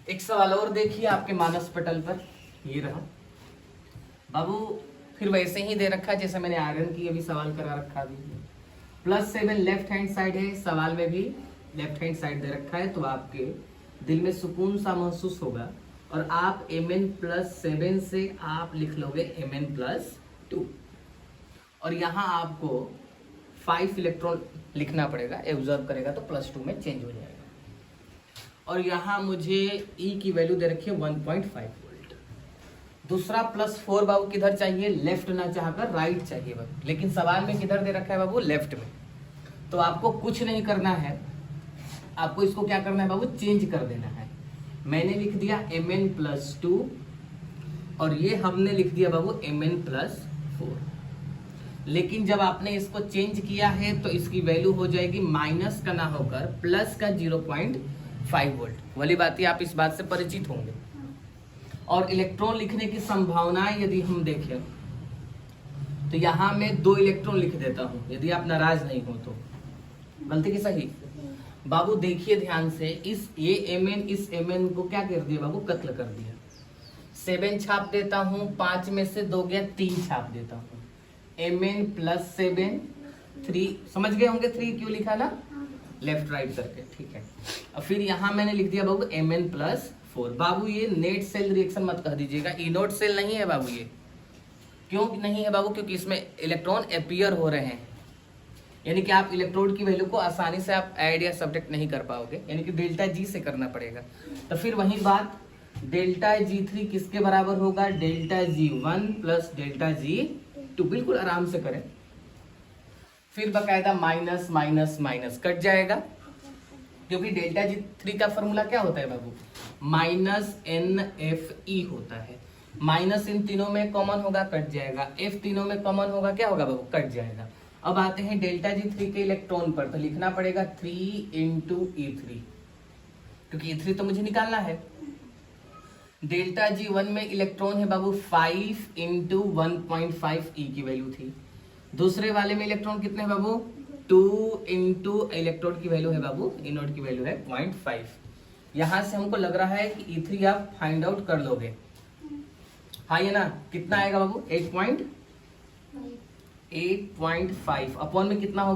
एक सवाल और देखिए आपके मानस पटल पर, ये रहा बाबू। फिर वैसे ही दे रखा है जैसे मैंने आयरन की अभी सवाल करा रखा अभी। +7 लेफ्ट हैंड साइड है, सवाल में भी लेफ्ट हैंड साइड दे रखा है, तो आपके दिल में सुकून सा महसूस होगा और आप Mn+7 से आप लिख लोगे Mn+2 और यहाँ आपको 5 इलेक्ट्रॉन लिखना पड़ेगा, एब्जॉर्ब करेगा तो +2 में चेंज हो जाएगा। और यहाँ मुझे E की वैल्यू दे रखी है 1.5 वोल्ट। दूसरा +4 बाबू किधर चाहिए, लेफ्ट ना चाहकर राइट चाहिए बाबू, लेकिन सवाल में किधर दे रखा है बाबू, लेफ्ट में। तो आपको कुछ नहीं करना है, आपको इसको क्या करना है बाबू, चेंज कर देना है। मैंने लिख दिया Mn+2 और ये हमने लिख दिया बाबू Mn+4। लेकिन जब आपने इसको चेंज किया है तो इसकी वैल्यू हो जाएगी माइनस का ना होकर प्लस का 0.5 वोल्ट वाली बात ही, आप इस बात से परिचित होंगे। और इलेक्ट्रॉन लिखने की संभावनाएं यदि हम देखें तो यहां मैं 2 इलेक्ट्रॉन लिख देता हूं, यदि आप नाराज नहीं हो तो। गलती की सही बाबू, देखिए ध्यान से, ये Mn इस Mn को क्या कर दिया बाबू, कत्ल कर दिया। 7 छाप देता हूं, 5 में से 2 गया, 3 छाप देता हूं। Mn+7 3, समझ गए होंगे 3 क्यों लिखा ना, लेफ्ट राइट करके, ठीक है। और फिर यहाँ मैंने लिख दिया बाबू Mn+4। बाबू ये नेट सेल रिएक्शन मत कह दीजिएगा, इनोट सेल नहीं है बाबू। ये क्यों नहीं है बाबू, क्योंकि इसमें इलेक्ट्रॉन अपीयर हो रहे हैं, यानी कि आप इलेक्ट्रोड की वैल्यू को आसानी से आप ऐड या सब्ट्रैक्ट नहीं कर पाओगे, यानी कि ΔG से करना पड़ेगा। तो फिर वही बात, ΔG3 किसके बराबर होगा, ΔG1 + ΔG2, बिल्कुल आराम से करें। फिर बकायदा माइनस माइनस माइनस कट जाएगा, क्योंकि ΔG3 का फॉर्मूला क्या होता है बाबू, -NFE होता है। माइनस इन तीनों में कॉमन होगा, कट जाएगा। F तीनों में कॉमन होगा, क्या होगा बाबू, कट जाएगा। अब आते हैं ΔG3 के इलेक्ट्रॉन पर, तो लिखना पड़ेगा 3 × E3, क्योंकि E3 तो मुझे निकालना है। ΔG1 में इलेक्ट्रॉन है बाबू 5 × 1.5 E की वैल्यू थी। दूसरे वाले में इलेक्ट्रॉन कितने हैं बाबू, 2 × इलेक्ट्रॉन की वैल्यू है बाबू, इनोड की वैल्यू है 0.5। यहां से हमको लग रहा है कि E3 आप फाइंड आउट कर लोगे, हाँ ये ना, कितना आएगा बाबू, 8.5 अपॉन में कितना होगा